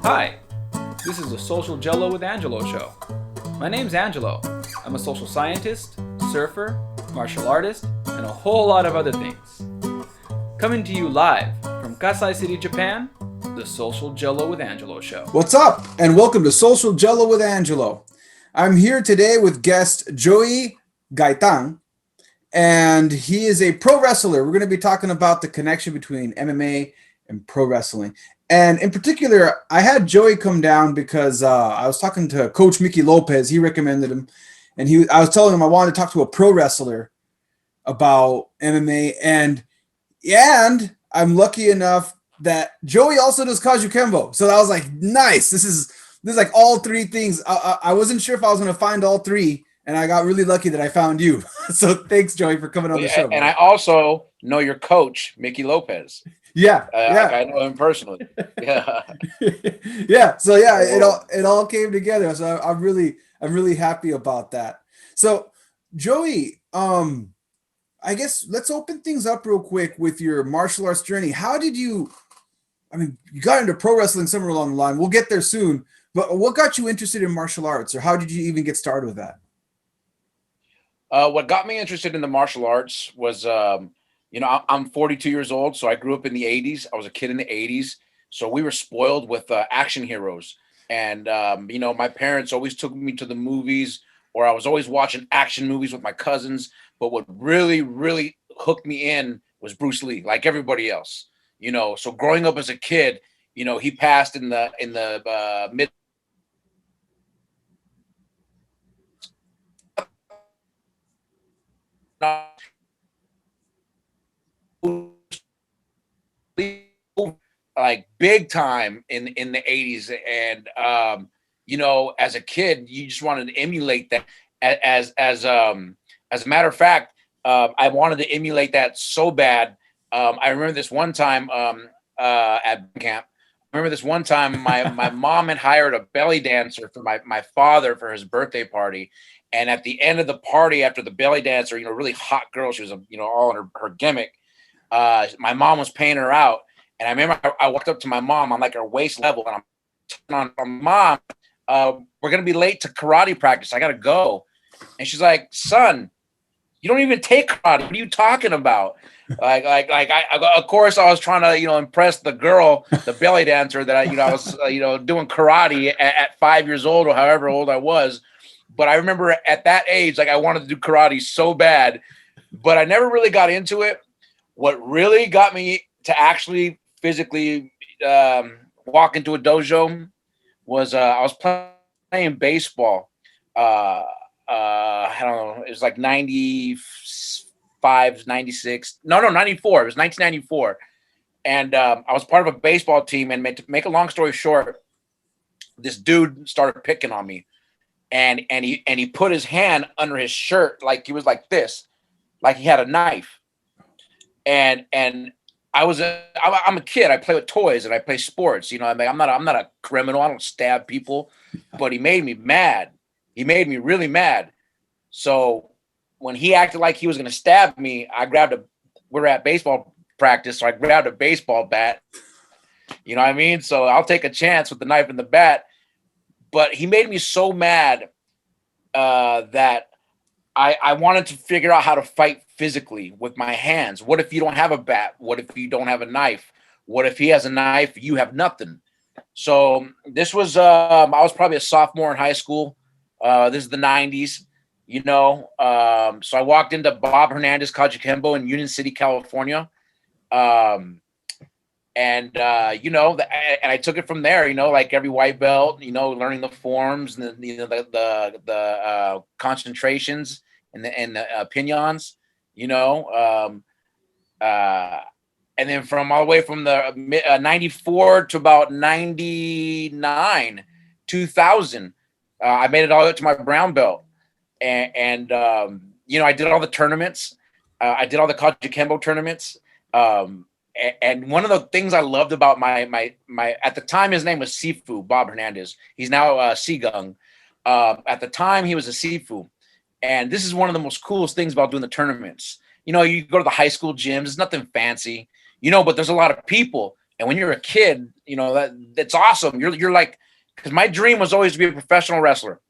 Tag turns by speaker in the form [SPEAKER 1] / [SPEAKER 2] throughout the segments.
[SPEAKER 1] Hi, this is the Social Gelo with Angelo show. My name's Angelo. I'm a social scientist, surfer, martial artist, and a whole lot of other things. Coming to you live from Kasai City, Japan, the Social Gelo with Angelo show.
[SPEAKER 2] What's up, and welcome to Social Gelo with Angelo. I'm here today with guest Joey Gaytan, and he is a pro wrestler. We're going to be talking about the connection between MMA and pro wrestling. And in particular, I had Joey come down because I was talking to Coach Mickey Lopez. He recommended him, and I was telling him I wanted to talk to a pro wrestler about MMA, and I'm lucky enough that Joey also does Kajukenbo. So I was like, nice. This is like all three things. I wasn't sure if I was going to find all three, and I got really lucky that I found you. So thanks, Joey, for coming on the show.
[SPEAKER 3] And I also know your coach, Mickey Lopez.
[SPEAKER 2] Yeah,
[SPEAKER 3] I know him personally. Yeah,
[SPEAKER 2] yeah. So yeah, it all came together. So I'm really happy about that. So Joey, I guess let's open things up real quick with your martial arts journey. How did you? I mean, you got into pro wrestling somewhere along the line. We'll get there soon. But what got you interested in martial arts, or how did you even get started with that?
[SPEAKER 3] What got me interested in the martial arts was, I'm 42 years old, so I grew up in the 80s. I was a kid in the 80s, so we were spoiled with action heroes. And, my parents always took me to the movies, or I was always watching action movies with my cousins. But what really, really hooked me in was Bruce Lee, like everybody else. So growing up as a kid, he passed in the mid. Like big time in the 80s, and as a kid you just wanted to emulate that. As a matter of fact, I wanted to emulate that so bad. I remember this one time at camp. I remember this one time my mom had hired a belly dancer for my father for his birthday party. And at the end of the party, after the belly dancer, really hot girl, she was, all in her gimmick. My mom was paying her out. And I remember I walked up to my mom on like her waist level, and I'm telling her, Mom, we're going to be late to karate practice. I got to go. And she's like, son, you don't even take karate. What are you talking about? Of course, I was trying to, impress the girl, the belly dancer that I was, doing karate at 5 years old or however old I was. But I remember at that age, like I wanted to do karate so bad, but I never really got into it. What really got me to actually physically walk into a dojo was I was playing baseball. I don't know. It was like 95, 96. No, 94. It was 1994. And I was part of a baseball team. And to make a long story short, this dude started picking on me. And he put his hand under his shirt like he was like this, like he had a knife. And I'm a kid. I play with toys and I play sports. I'm not a criminal. I don't stab people. But he made me mad. He made me really mad. So when he acted like he was going to stab me, we were at baseball practice, so I grabbed a baseball bat. You know what I mean? So I'll take a chance with the knife and the bat. But he made me so mad that I wanted to figure out how to fight physically with my hands. What if you don't have a bat? What if you don't have a knife? What if he has a knife? You have nothing. So this was, I was probably a sophomore in high school. This is the 90s, So I walked into Bob Hernandez Kajukenbo in Union City, California. And I took it from there, like every white belt, learning the forms and the concentrations and the pinions, and then from all the way from the 94 to about 99, 2000, I made it all up to my brown belt. And I did all the tournaments. I did all the Kajukenbo tournaments. And one of the things I loved about my at the time, his name was Sifu, Bob Hernandez. He's now Sigung. At the time, he was a Sifu. And this is one of the most coolest things about doing the tournaments. You go to the high school gyms. It's nothing fancy, but there's a lot of people. And when you're a kid, you know, that's awesome. You're like, because my dream was always to be a professional wrestler,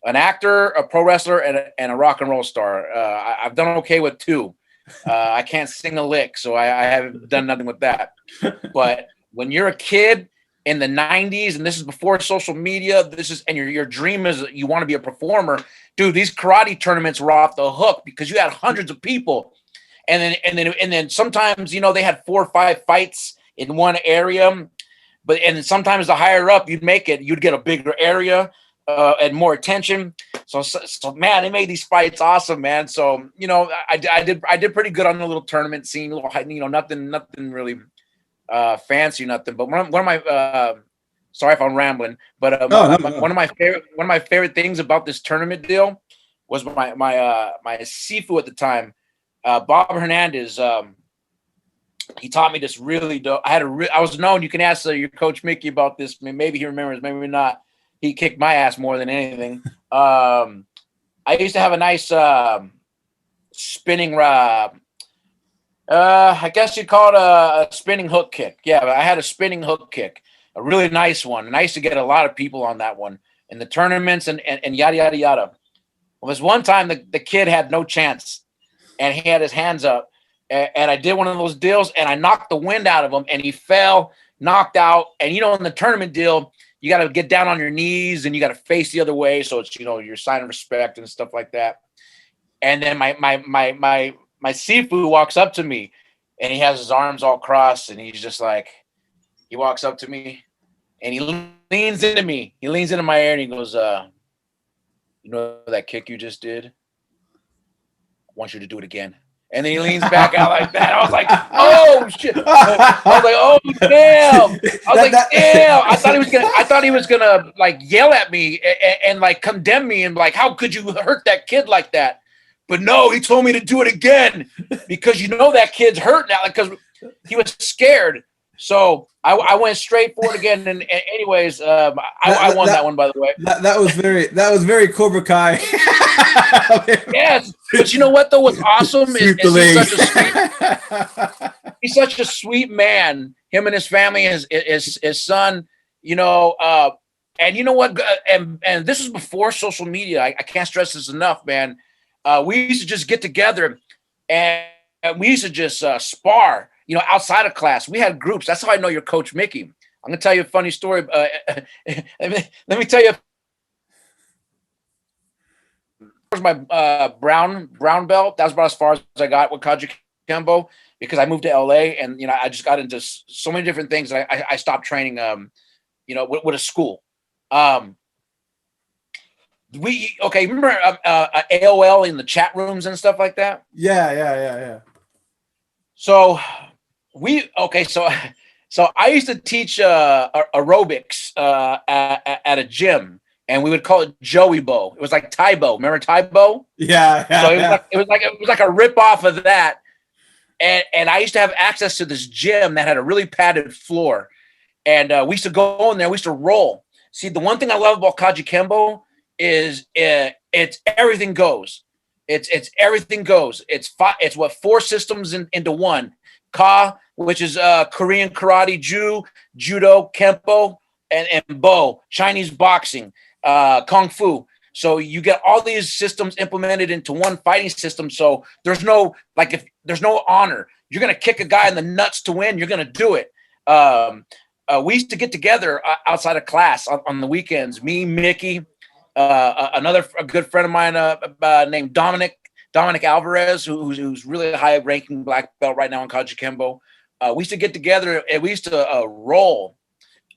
[SPEAKER 3] an actor, a pro wrestler, and a rock and roll star. I've done okay with 2. I can't sing a lick, so I haven't done nothing with that. But when you're a kid in the 90s, and this is before social media, and your dream is you want to be a performer, dude, these karate tournaments were off the hook because you had hundreds of people. And then sometimes, you know, they had 4 or 5 fights in one area, and sometimes the higher up you'd make it, you'd get a bigger area and more attention. So man, they made these fights awesome, man. So, you know, I did pretty good on the little tournament scene, you know, nothing really fancy, nothing. But one of my sorry if I'm rambling, but one of my favorite things about this tournament deal was my Sifu at the time, Bob Hernandez. He taught me this really dope. I was known. You can ask your coach Mickey about this. Maybe he remembers, maybe not. He kicked my ass more than anything. I used to have a nice spinning. I guess you'd call it a spinning hook kick. Yeah, I had a spinning hook kick, a really nice one. And I used to get a lot of people on that one in the tournaments and yada yada yada. Well, there's one time the kid had no chance, and he had his hands up. And I did one of those deals, and I knocked the wind out of him, and he fell, knocked out. And, you know, in the tournament deal, you got to get down on your knees, and you got to face the other way. So it's, you know, your sign of respect and stuff like that. And then my Sifu walks up to me, and he has his arms all crossed, and he's just like, he walks up to me, and he leans into me. He leans into my ear, and he goes, you know that kick you just did? I want you to do it again. And then he leans back out like that. I was like, oh shit. I was like, oh damn. I was like, damn. I thought he was gonna like yell at me and like condemn me and like, how could you hurt that kid like that? But no, he told me to do it again because you know that kid's hurt now because he was scared. So I went straight for it again. And anyways, I won that one, by the way.
[SPEAKER 2] That was very Cobra Kai.
[SPEAKER 3] Yes, but you know what though? What's awesome is he's such a sweet man. Him and his family, his son. You know, and you know what? And this was before social media. I can't stress this enough, man. We used to just get together and we used to just spar. You know, outside of class, we had groups. That's how I know your coach, Mickey. I'm gonna tell you a funny story. Let me tell you. My brown belt. That was about as far as I got with Kajukenbo because I moved to LA and you know I just got into so many different things. I stopped training. You know, with a school. Remember AOL in the chat rooms and stuff like that?
[SPEAKER 2] Yeah.
[SPEAKER 3] So so I used to teach aerobics at a gym, and we would call it Joey Bo. It was like Taibo. Remember Taibo?
[SPEAKER 2] Yeah.
[SPEAKER 3] So it was like a rip off of that. And I used to have access to this gym that had a really padded floor, and we used to go in there. We used to roll. See, the one thing I love about Kajukenbo is it's everything goes. It's everything goes. It's 4 systems into one. Ka, which is Korean karate, judo, kempo, and bo, Chinese boxing, kung fu. So you get all these systems implemented into one fighting system. So there's no if there's no honor. You're gonna kick a guy in the nuts to win. You're gonna do it. We used to get together outside of class on the weekends. Me, Mickey, a good friend of mine named Dominic Alvarez, who's really a high-ranking black belt right now in Kajukenbo. We used to get together and we used to roll.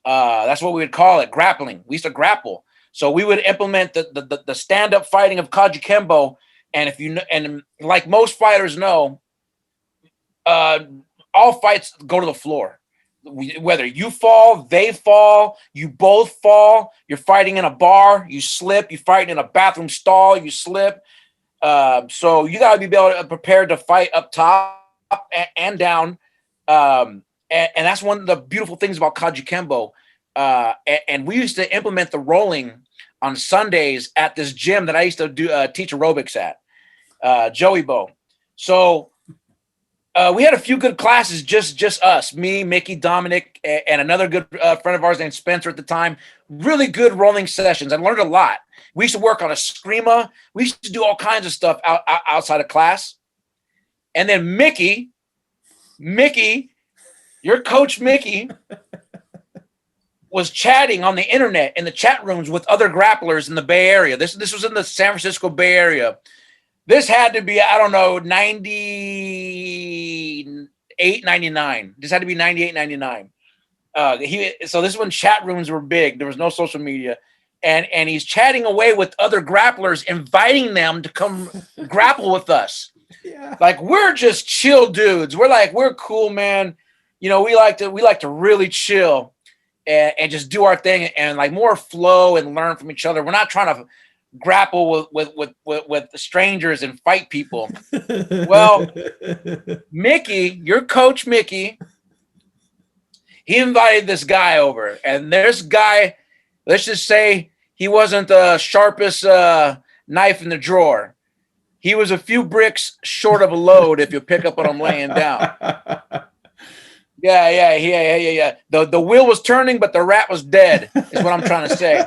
[SPEAKER 3] That's what we would call it, grappling. We used to grapple. So we would implement the stand-up fighting of Kajukenbo. And like most fighters know, all fights go to the floor. Whether you fall, they fall, you both fall, you're fighting in a bar, you slip, you're fighting in a bathroom stall, you slip. So you got to be prepared to fight up top and down. And that's one of the beautiful things about Kajukenbo. And we used to implement the rolling on Sundays at this gym that I used to teach aerobics at, Joey Bo. So We had a few good classes, just us, me, Mickey, Dominic, and another good friend of ours named Spencer at the time. Really good rolling sessions. I learned a lot. We used to work on a screama. We used to do all kinds of stuff outside of class. And then Mickey, your coach Mickey, was chatting on the internet in the chat rooms with other grapplers in the Bay Area. This was in the San Francisco Bay Area. This had to be, I don't know, 98, 99. This had to be 98, 99. So this is when chat rooms were big. There was no social media. And he's chatting away with other grapplers, inviting them to come grapple with us.
[SPEAKER 2] Yeah.
[SPEAKER 3] Like, we're just chill dudes. We're cool, man. You know, we like to really chill and just do our thing and like more flow and learn from each other. We're not trying to grapple with the strangers and fight people. Well, Mickey, your coach Mickey, he invited this guy over, and this guy, let's just say he wasn't the sharpest knife in the drawer. He was a few bricks short of a load if you pick up what I'm laying down. Yeah. The wheel was turning, but the rat was dead, is what I'm trying to say.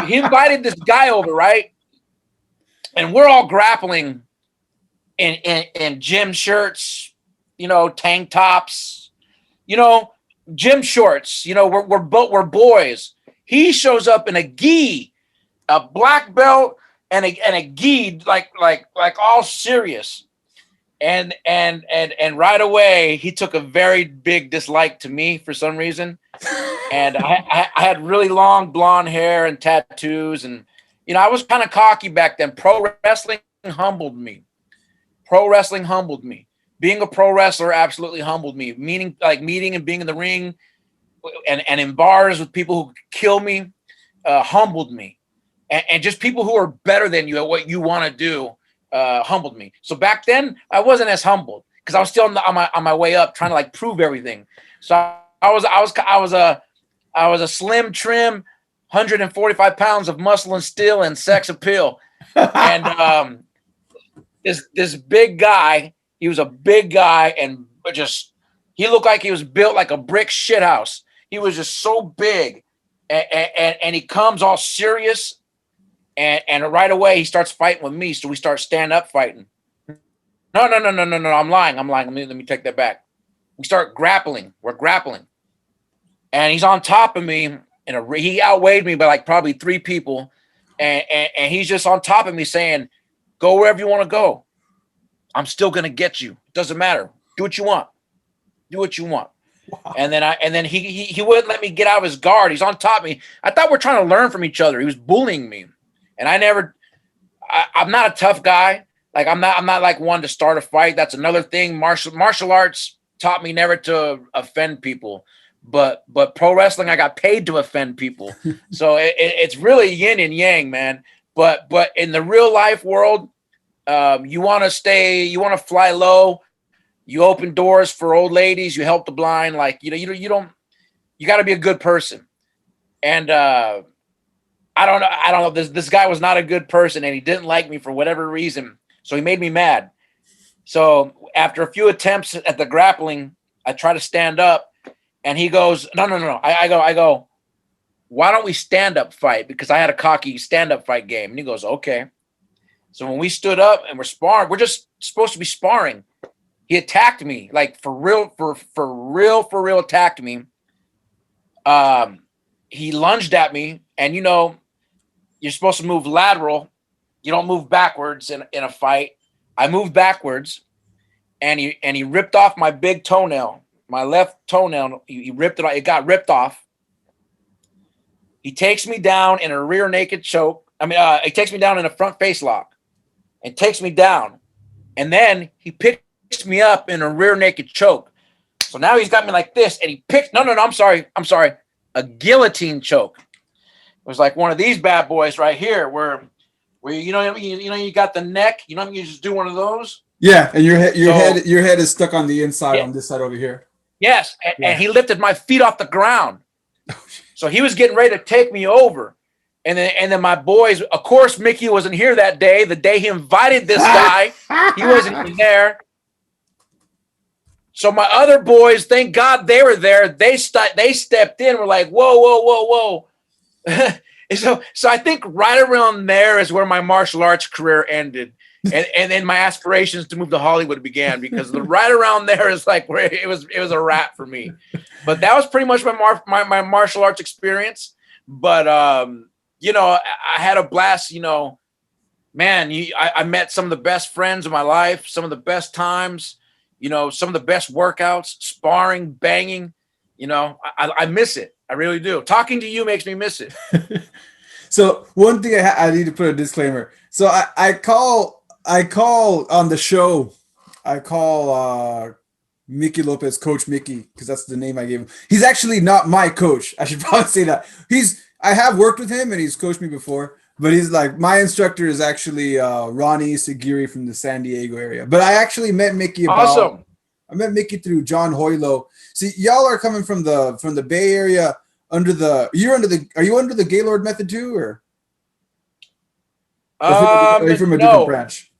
[SPEAKER 3] He invited this guy over, right? And we're all grappling in gym shirts, you know, tank tops, you know, gym shorts. You know, we're boys. He shows up in a gi, a black belt, and a gi, like all serious. And right away, he took a very big dislike to me for some reason. And I had really long blonde hair and tattoos. And, you know, I was kind of cocky back then. Pro wrestling humbled me. Being a pro wrestler absolutely humbled me. Meeting and being in the ring and in bars with people who kill me humbled me. And just people who are better than you at what you want to do humbled me. So back then I wasn't as humbled because I was still on my way up, trying to like prove everything. So I was a slim, trim, 145 pounds of muscle and steel and sex appeal. And this big guy, he was a big guy, and just he looked like he was built like a brick shithouse. He was just so big, and he comes all serious. And right away, he starts fighting with me. So we start stand-up fighting. No. I'm lying. Let me take that back. We start grappling. We're grappling. And he's on top of me. And he outweighed me by like probably 3 people. And he's just on top of me saying, go wherever you want to go. I'm still going to get you. It doesn't matter. Do what you want. Wow. And then he wouldn't let me get out of his guard. He's on top of me. I thought we're trying to learn from each other. He was bullying me. And I'm not a tough guy. Like I'm not like one to start a fight. That's another thing. Martial arts taught me never to offend people, but pro wrestling, I got paid to offend people. So it's really yin and yang, man. But in the real life world, you want to fly low. You open doors for old ladies. You help the blind. Like, you got to be a good person. And, I don't know. This guy was not a good person, and he didn't like me for whatever reason. So he made me mad. So after a few attempts at the grappling, I try to stand up, and he goes, no. I go, why don't we stand up fight? Because I had a cocky stand up fight game. And he goes, okay. So when we stood up and we're sparring, we're just supposed to be sparring. He attacked me, like for real attacked me. He lunged at me, and you know, you're supposed to move lateral. You don't move backwards in a fight. I moved backwards, and he ripped off my big toenail, my left toenail. He ripped it off. It got ripped off. He takes me down in a rear naked choke. He takes me down in a front face lock and takes me down. And then he picks me up in a rear naked choke. So now he's got me like this, and he picked, no, I'm sorry. A guillotine choke. It was like one of these bad boys right here where you got the neck, you just do one of those.
[SPEAKER 2] Yeah, and your head is stuck on the inside, on this side over here.
[SPEAKER 3] Yes, and he lifted my feet off the ground. So he was getting ready to take me over. And then my boys, of course, Mickey wasn't here that day. The day he invited this guy, he wasn't even there. So my other boys, thank God they were there. They stepped in. We're like, whoa, whoa, whoa, whoa. so I think right around there is where my martial arts career ended. And then my aspirations to move to Hollywood began, because right around there is like where it was a wrap for me. But that was pretty much my martial arts experience. But you know, I had a blast. You know, man, I met some of the best friends of my life, some of the best times. You know, some of the best workouts, sparring, banging. You know, I miss it. I really do. Talking to you makes me miss it.
[SPEAKER 2] So one thing I need to put a disclaimer. So I call on the show. I call Mickey Lopez Coach Mickey, because that's the name I gave him. He's actually not my coach. I should probably say that. I have worked with him and he's coached me before, but he's like, my instructor is actually Ronnie Sagiri from the San Diego area. But I actually met Mickey
[SPEAKER 3] Awesome.
[SPEAKER 2] I met Mickey through John Hoylo. See, y'all are coming from the Bay Area are you under the Gaylord method too, or are you from a different branch?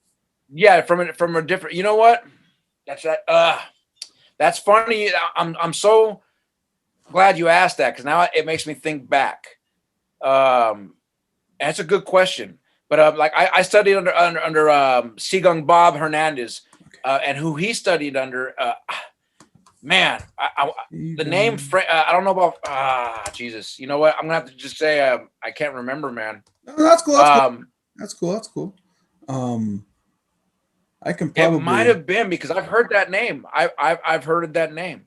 [SPEAKER 3] Yeah, from a different. You know what? That's funny. I'm so glad you asked that, because now it makes me think back. That's a good question. But like I studied under Sigung Bob Hernandez, and who he studied under. Man, the name I don't know about. Jesus, you know what? I'm gonna have to just say I can't remember, man.
[SPEAKER 2] No, that's cool. That's cool. I can probably.
[SPEAKER 3] It might have been, because I've heard that name. I've heard that name.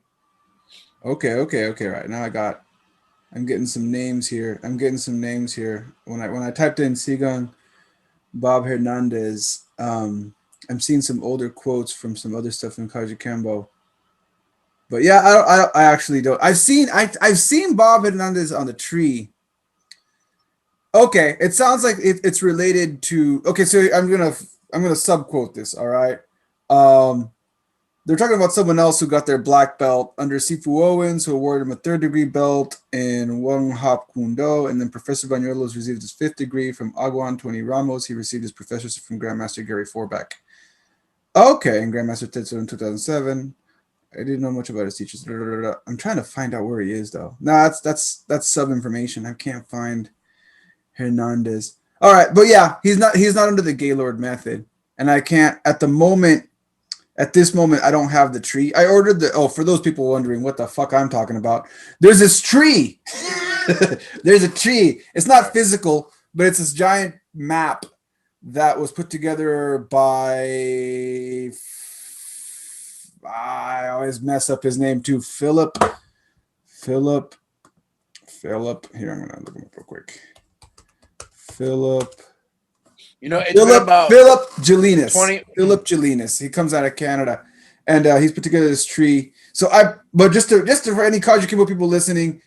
[SPEAKER 2] Okay. Right now I'm getting some names here. When I typed in Sigung Bob Hernandez, I'm seeing some older quotes from some other stuff in Kajukenbo. But yeah, I actually don't. I've seen Bob Hernandez on the tree. Okay, it sounds like it's related to. Okay, so I'm gonna subquote this. All right, they're talking about someone else who got their black belt under Sifu Owens, who awarded him a 3rd-degree belt in Wong Hop Kuen Do, and then Professor Banuelos received his 5th degree from Aguan Tony Ramos. He received his professorship from Grandmaster Gary Forbeck. Okay, and Grandmaster Tetsu in 2007. I didn't know much about his teachers. I'm trying to find out where he is, though. No, that's sub information. I can't find Hernandez. All right, but yeah, he's not under the Gaylord method, and I can't at this moment. I don't have the tree. I ordered for those people wondering what the fuck I'm talking about. There's this tree. There's a tree. It's not physical, but it's this giant map that was put together by. I always mess up his name too. Philip. Here, I'm gonna look him up real quick. Philip.
[SPEAKER 3] You know, it's
[SPEAKER 2] Philip Gelinas. Philip Gelinas. He comes out of Canada, and he's put together this tree. But just for any Kajukenbo people listening,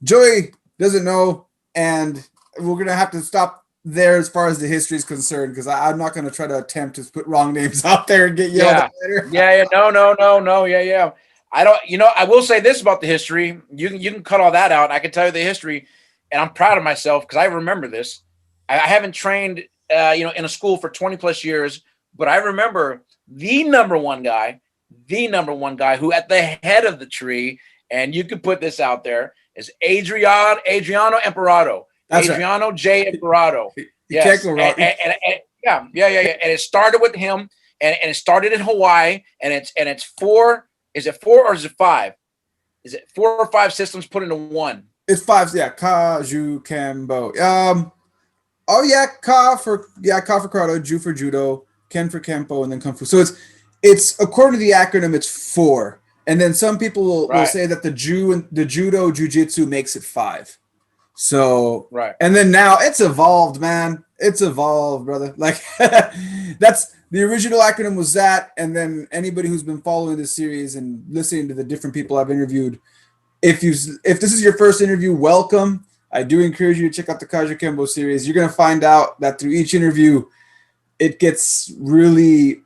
[SPEAKER 2] Joey doesn't know, and we're gonna have to stop there as far as the history is concerned, because I'm not going to try to attempt to put wrong names out there and get yelled at later.
[SPEAKER 3] Yeah. No. Yeah. I don't. You know, I will say this about the history. You can cut all that out. I can tell you the history, and I'm proud of myself because I remember this. I haven't trained, in a school for 20 plus years, but I remember the number one guy who at the head of the tree, and you could put this out there, is Adriano Emperado.
[SPEAKER 2] That's
[SPEAKER 3] Adriano right. J. Emperado. Yes. And it started with him, and it started in Hawaii, and it's 4. Is it 4 or is it 5? Is it 4 or 5 systems put into one?
[SPEAKER 2] It's 5. Yeah, Kajukenbo. Ka for karate, Ju for judo, Ken for kempo, and then kung fu. So it's according to the acronym, it's 4. And then some people will say that the judo jujitsu makes it 5. So
[SPEAKER 3] right.
[SPEAKER 2] And then now it's evolved, man. It's evolved, brother. Like that's the original acronym was that. And then anybody who's been following this series and listening to the different people I've interviewed, if this is your first interview, welcome. I do encourage you to check out the Kajukenbo series. You're going to find out that through each interview, it gets really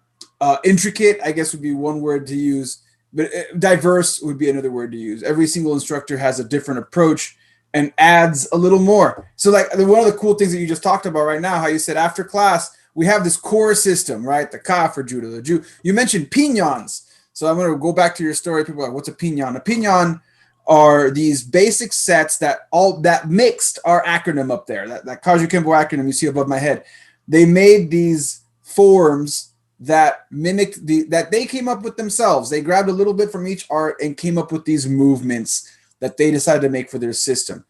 [SPEAKER 2] intricate, I guess would be one word to use, but diverse would be another word to use. Every single instructor has a different approach and adds a little more. So like one of the cool things that you just talked about right now, how you said after class, we have this core system, right? The Ka for judo, the Ju. You mentioned piñons. So I'm going to go back to your story. People are like, what's a piñon? A piñon are these basic sets that mixed our acronym up there, that Kajukenbo acronym you see above my head. They made these forms that mimicked that they came up with themselves. They grabbed a little bit from each art and came up with these movements that they decided to make for their system.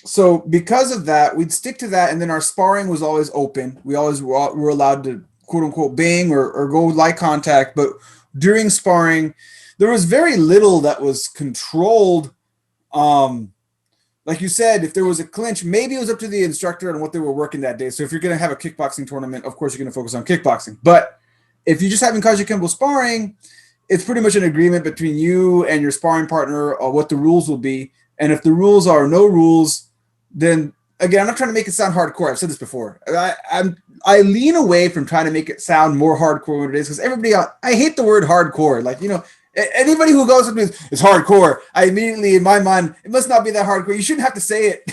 [SPEAKER 2] So because of that, we'd stick to that, and then our sparring was always open. We always were allowed to quote unquote bang or go light contact, but during sparring, there was very little that was controlled. Like you said, if there was a clinch, maybe it was up to the instructor and what they were working that day. So if you're going to have a kickboxing tournament, of course you're going to focus on kickboxing. But if you're just having Kajukenbo sparring, it's pretty much an agreement between you and your sparring partner on what the rules will be. And if the rules are no rules, then again, I'm not trying to make it sound hardcore. I've said this before. I lean away from trying to make it sound more hardcore than it is, because everybody, I hate the word hardcore. Like, anybody who goes with me, it's hardcore. I immediately, in my mind, it must not be that hardcore. You shouldn't have to say it.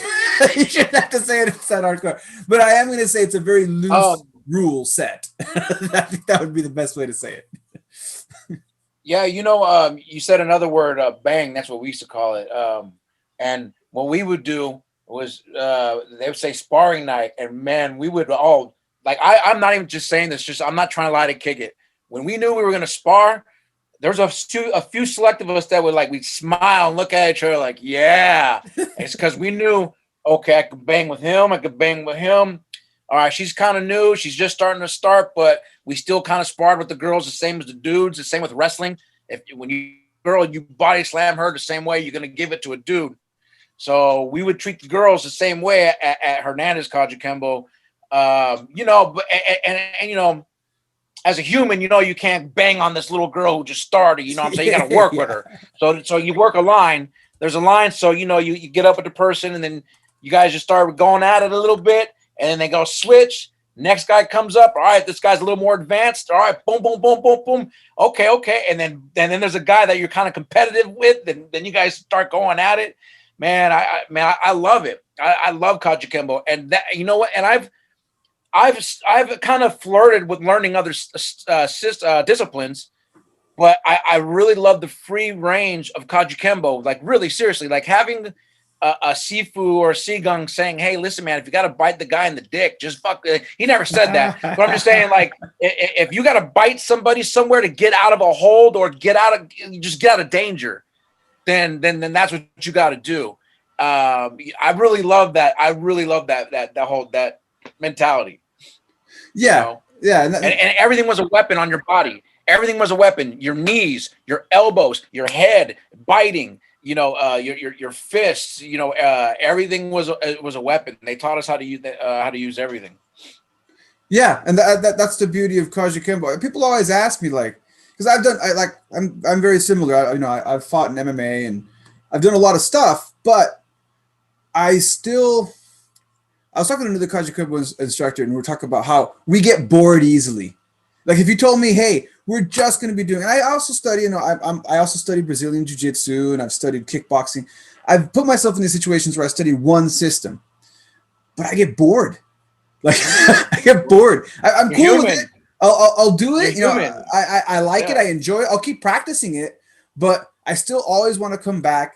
[SPEAKER 2] You shouldn't have to say it if it's that hardcore. But I am going to say it's a very loose rule set. I think that would be the best way to say it.
[SPEAKER 3] Yeah, you said another word, bang. That's what we used to call it. And what we would do was they would say sparring night, and man, we would all like. I'm not even just saying this. Just I'm not trying to lie to kick it. When we knew we were going to spar, there's a few select of us that would we'd smile and look at each other like, yeah. It's because we knew, okay, I could bang with him. I could bang with him. All right, she's kind of new. She's just starting to start, but we still kind of sparred with the girls the same as the dudes, the same with wrestling. When you body slam her the same way, you're going to give it to a dude. So we would treat the girls the same way at Hernandez Kajukenbo. As a human, you can't bang on this little girl who just started. You know what I'm saying? You got to work with her. So you work a line. There's a line. So, you get up with the person, and then you guys just start going at it a little bit, and then they go switch. Next guy comes up. All right, this guy's a little more advanced. All right, boom, boom, boom, boom, boom. Okay. And then there's a guy that you're kind of competitive with, and then you guys start going at it. Man, I love it. I love Kajukenbo, and that, you know what? And I've kind of flirted with learning other disciplines, but I really love the free range of Kajukenbo. Like, really seriously, like having a Sifu or a Sigung saying, "Hey, listen, man, if you got to bite the guy in the dick, just fuck." He never said that, but I'm just saying, like, if you got to bite somebody somewhere to get out of a hold or get out of danger, then that's what you got to do. I really love that. I really love that mentality.
[SPEAKER 2] Yeah, yeah,
[SPEAKER 3] and everything was a weapon on your body. Everything was a weapon. Your knees, your elbows, your head, biting. Your fists. Everything was a weapon. They taught us how to use everything.
[SPEAKER 2] Yeah, and that's the beauty of Kajukenbo. People always ask me, like, because I'm very similar. I've fought in MMA and I've done a lot of stuff, but I was talking to another Kajukenbo instructor, and we were talking about how we get bored easily. Like, if you told me, hey, we're just going to be doing, and I also study, I also study Brazilian Jiu-Jitsu, and I've studied kickboxing. I've put myself in these situations where I study one system, but I get bored. Like, I get bored. I'm cool with it. I'll do it. I like it. I enjoy it. I'll keep practicing it, but I still always want to come back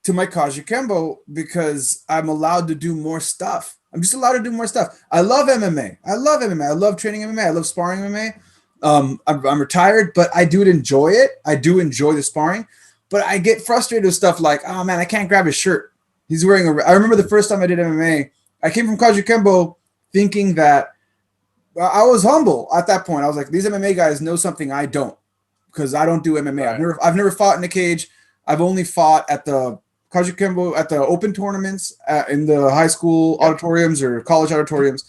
[SPEAKER 2] to my Kajukenbo because I'm allowed to do more stuff. I'm just allowed to do more stuff. I love MMA. I love training MMA. I love sparring MMA. I'm retired, but I do enjoy it. I do enjoy the sparring, but I get frustrated with stuff like, oh man, I can't grab his shirt. He's wearing I remember the first time I did MMA, I came from Kajukenbo thinking that I was humble at that point. I was like, these MMA guys know something I don't, because I don't do MMA. Right. I've never fought in a cage. I've only fought at the Kajukenbo at the open tournaments in the high school auditoriums or college auditoriums.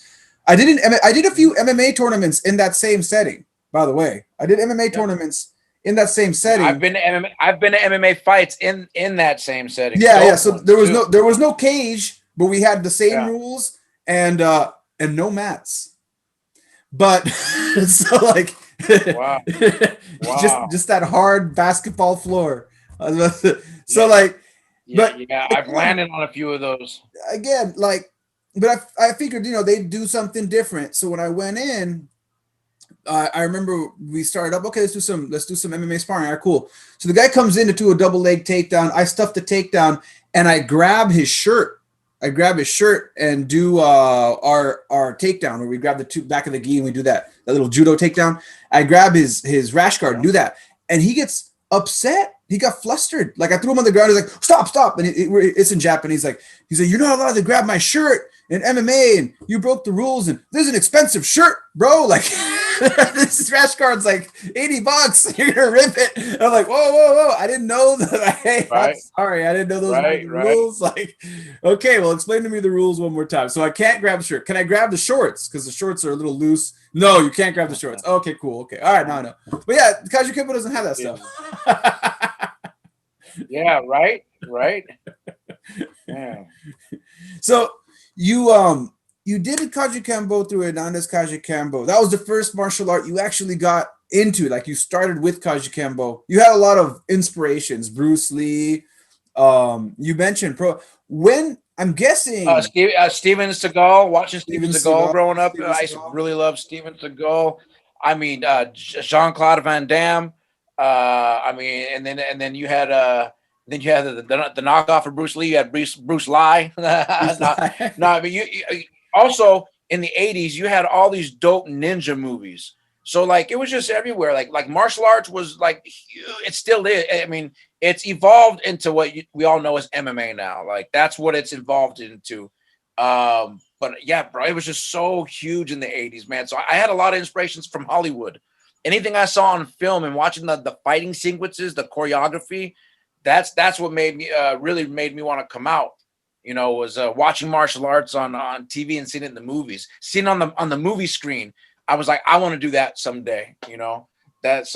[SPEAKER 2] I did a few MMA tournaments in that same setting. By the way, I did MMA tournaments in that same setting.
[SPEAKER 3] I've been to MMA fights in that same setting.
[SPEAKER 2] Yeah. So there was no cage, but we had the same rules and no mats. But so like,
[SPEAKER 3] wow.
[SPEAKER 2] just that hard basketball floor. So like,
[SPEAKER 3] I've landed on a few of those
[SPEAKER 2] again. Like, but I figured they do something different. So when I went in, I remember we started up. Okay, let's do some MMA sparring. All right, cool. So the guy comes in to do a double leg takedown. I stuff the takedown and I grab his shirt. I grab his shirt and do our takedown where we grab the two back of the gi and we do that little judo takedown. I grab his rash guard and do that, and he gets upset. He got flustered. Like I threw him on the ground. He's like, "Stop, stop!" And it's in Japanese. He's like, "You're not allowed to grab my shirt in MMA, and you broke the rules. And this is an expensive shirt, bro. Like this rash guard's like $80. You're gonna rip it." And I'm like, "Whoa, whoa, whoa! I didn't know that. I'm
[SPEAKER 3] Right.
[SPEAKER 2] sorry. I didn't know those were the
[SPEAKER 3] Right.
[SPEAKER 2] rules." Like, okay, well, explain to me the rules one more time. So I can't grab the shirt. Can I grab the shorts? Because the shorts are a little loose. No, you can't grab the shorts. Okay, cool. Okay, all right, now I know. But yeah, Kajukenbo doesn't have that stuff.
[SPEAKER 3] Yeah, right. Yeah.
[SPEAKER 2] So you did a Kajukenbo through Ananda's Kajukenbo. That was the first martial art you actually got into. Like you started with Kajukenbo. You had a lot of inspirations. Bruce Lee. You mentioned when I'm guessing
[SPEAKER 3] Steven Seagal, watching Steven Seagal growing up.
[SPEAKER 2] Steven
[SPEAKER 3] I used to
[SPEAKER 2] Seagal.
[SPEAKER 3] really love Steven Seagal. I mean, Jean-Claude Van Damme. I mean, and then you had the knockoff of Bruce Lee. You had Bruce Lee. No, I mean you also in the 80s you had all these dope ninja movies. So like it was just everywhere. Like martial arts was like it still is. I mean, it's evolved into what we all know as MMA now. Like that's what it's evolved into. But yeah, bro, it was just so huge in the 80s, man. So I had a lot of inspirations from Hollywood. Anything I saw on film and watching the fighting sequences, the choreography, that's what made me really made me want to come out. You know, was watching martial arts on TV and seeing it in the movies, seeing it on the movie screen. I was like, I want to do that someday. You know, that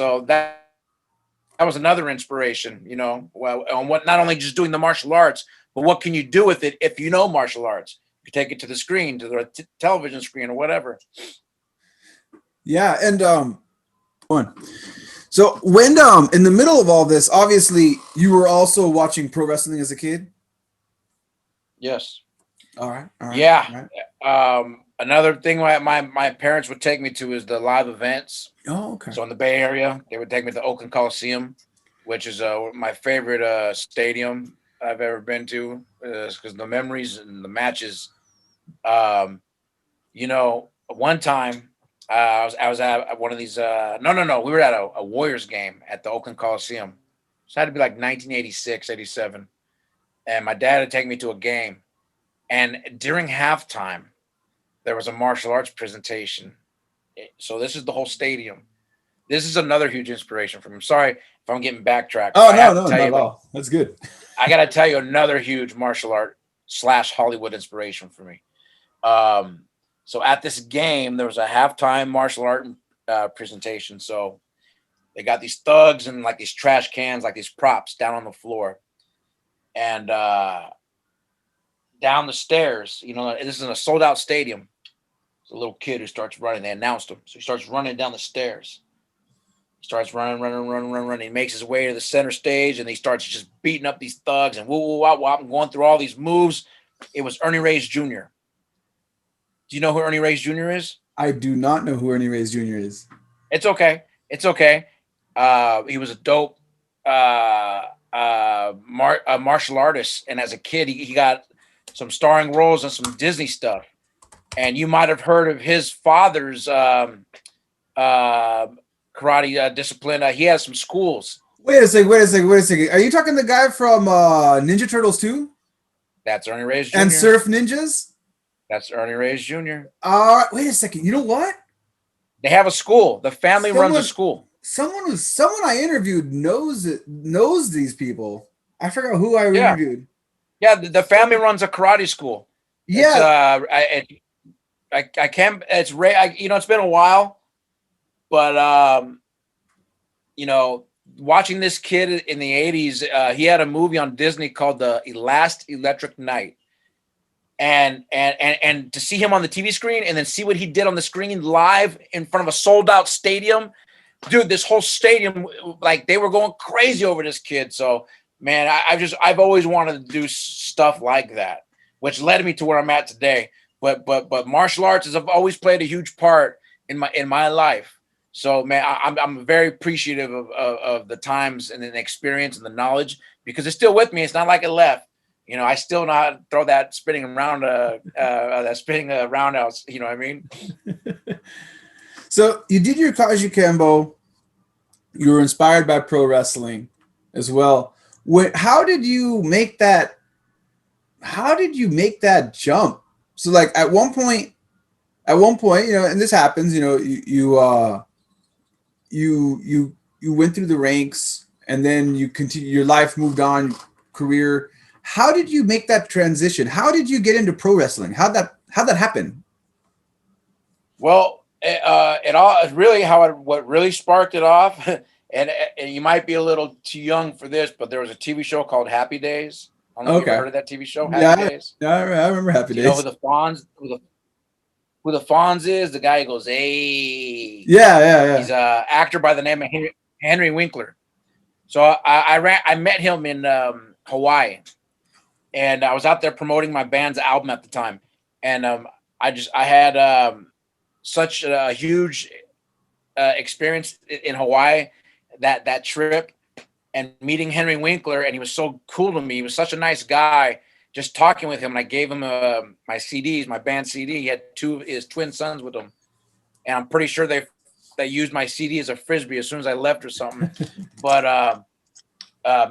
[SPEAKER 3] was another inspiration. You know, well, on what not only just doing the martial arts, but what can you do with it if you know martial arts? You take it to the screen, to the television screen, or whatever.
[SPEAKER 2] Yeah, and one. So when in the middle of all this, obviously you were also watching pro wrestling as a kid.
[SPEAKER 3] Yes.
[SPEAKER 2] All right.
[SPEAKER 3] Yeah. All right. Another thing my parents would take me to is the live events.
[SPEAKER 2] Oh, okay.
[SPEAKER 3] So in the Bay Area, they would take me to the Oakland Coliseum, which is my favorite stadium I've ever been to, because the memories and the matches. You know, one time I was at one of these. No. We were at a Warriors game at the Oakland Coliseum. So it had to be like 1986, 87. And my dad had taken me to a game. And during halftime, there was a martial arts presentation. So this is the whole stadium. This is another huge inspiration for me. I'm sorry if I'm getting backtracked.
[SPEAKER 2] Oh, no, not at all. That's good.
[SPEAKER 3] I got to tell you another huge martial art / Hollywood inspiration for me. So at this game, there was a halftime martial art presentation. So they got these thugs and like these trash cans, like these props down on the floor. And down the stairs, you know, this is in a sold out stadium. There's a little kid who starts running. They announced him. So he starts running down the stairs. He starts running. He makes his way to the center stage and he starts just beating up these thugs and wop, going through all these moves. It was Ernie Reyes Jr. Do you know who Ernie Reyes Jr. is?
[SPEAKER 2] I do not know who Ernie Reyes Jr. is.
[SPEAKER 3] It's okay. He was a dope martial artist. And as a kid, he got some starring roles and some Disney stuff. And you might have heard of his father's karate discipline. He has some schools.
[SPEAKER 2] Wait a second. Are you talking the guy from Ninja Turtles 2?
[SPEAKER 3] That's Ernie Reyes Jr.
[SPEAKER 2] And Surf Ninjas?
[SPEAKER 3] That's Ernie Reyes Jr.
[SPEAKER 2] Wait a second. You know what?
[SPEAKER 3] They have a school. The family runs a school.
[SPEAKER 2] Someone I interviewed knows these people. I forgot who I interviewed.
[SPEAKER 3] Yeah, the family runs a karate school.
[SPEAKER 2] Yeah.
[SPEAKER 3] I can't. It's it's been a while, but watching this kid in the 80s, he had a movie on Disney called The Last Electric Night. And to see him on the TV screen and then see what he did on the screen live in front of a sold out stadium, dude, this whole stadium, like they were going crazy over this kid. So man, I've always wanted to do stuff like that, which led me to where I'm at today. But martial arts has always played a huge part in my life. So man, I'm very appreciative of the times and the experience and the knowledge, because it's still with me. It's not like it left. You know, I still know how to throw that spinning around that spinning roundhouse. You know what I mean?
[SPEAKER 2] So you did your Kajukenbo. You were inspired by pro wrestling as well. How did you make that? How did you make that jump? So like at one point, you know, and this happens, you know, you went through the ranks, and then you continue, your life moved on, career. How did you make that transition? How did you get into pro wrestling? How'd that happen?
[SPEAKER 3] Well, it all really what really sparked it off, and you might be a little too young for this, but there was a TV show called Happy Days. I don't know if you ever
[SPEAKER 2] Okay.
[SPEAKER 3] heard of that TV show, Happy
[SPEAKER 2] Yeah,
[SPEAKER 3] Days.
[SPEAKER 2] I remember Happy
[SPEAKER 3] Do you know
[SPEAKER 2] Days.
[SPEAKER 3] who the Fonz is? The guy who goes, "Hey."
[SPEAKER 2] Yeah.
[SPEAKER 3] He's a actor by the name of Henry Winkler. So I met him in Hawaii, and I was out there promoting my band's album at the time, and I had such a huge experience in Hawaii, that trip, and meeting Henry Winkler, and he was so cool to me. He was such a nice guy. Just talking with him, and I gave him my CDs, my band CD. He had two of his twin sons with him, and I'm pretty sure they used my CD as a frisbee as soon as I left or something. But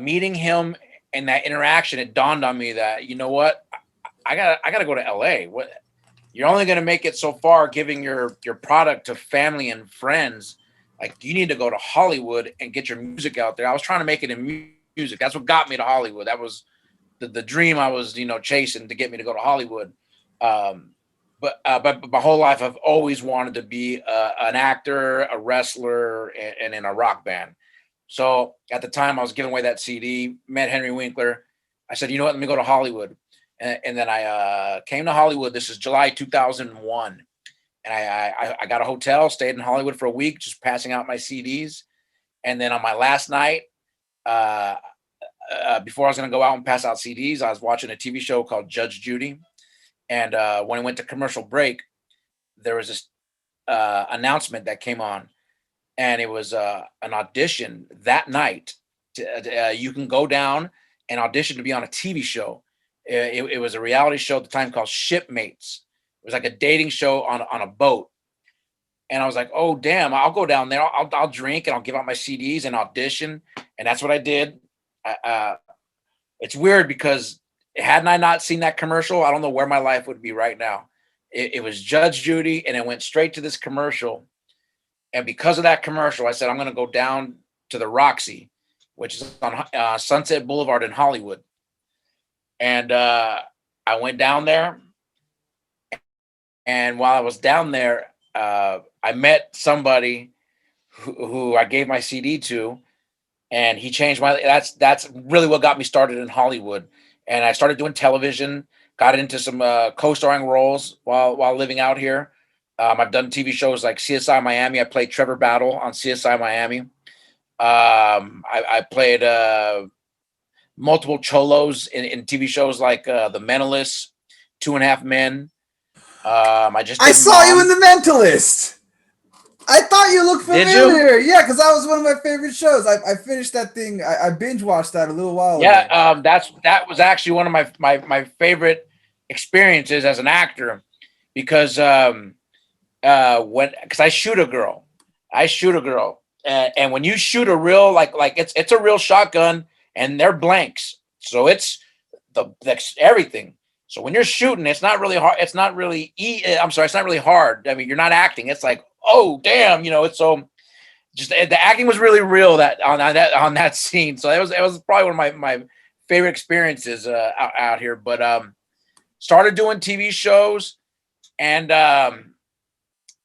[SPEAKER 3] meeting him and that interaction, it dawned on me that, you know what, I gotta go to LA. What, you're only gonna make it so far giving your product to family and friends. Like, you need to go to Hollywood and get your music out there. I was trying to make it in music. That's what got me to Hollywood. That was the dream I was, you know, chasing to get me to go to Hollywood. But my whole life, I've always wanted to be an actor, a wrestler, and in a rock band. So at the time I was giving away that CD, met Henry Winkler. I said, you know what, let me go to Hollywood. And then I came to Hollywood. This is July 2001. And I got a hotel, stayed in Hollywood for a week, just passing out my CDs. And then on my last night, before I was going to go out and pass out CDs, I was watching a TV show called Judge Judy. And when I went to commercial break, there was this announcement that came on, and it was an audition that night. You can go down and audition to be on a TV show. It was a reality show at the time called Shipmates. It was like a dating show on a boat. And I was like, oh, damn, I'll go down there. I'll drink and I'll give out my CDs and audition. And that's what I did. It's weird because hadn't I not seen that commercial, I don't know where my life would be right now. It was Judge Judy, and it went straight to this commercial. And because of that commercial, I said, I'm going to go down to the Roxy, which is on Sunset Boulevard in Hollywood. And I went down there. And while I was down there, I met somebody who I gave my CD to, and he changed that's really what got me started in Hollywood. And I started doing television, got into some co-starring roles while living out here. I've done TV shows like CSI Miami. I played Trevor Battle on CSI Miami. I played multiple cholos in TV shows like The Mentalist, Two and a Half Men.
[SPEAKER 2] I saw you in The Mentalist. I thought you looked familiar. Yeah, because that was one of my favorite shows. I finished that thing. I binge watched that a little while ago.
[SPEAKER 3] Yeah, that was actually one of my favorite experiences as an actor, because because I shoot a girl. And when you shoot a real, like it's a real shotgun, and they're blanks, so it's everything. So when you're shooting, it's not really hard. It's not really hard. I mean, you're not acting. It's like, oh damn, you know. It's so just the acting was really real on that scene. So it was probably one of my favorite experiences out here. But started doing TV shows, and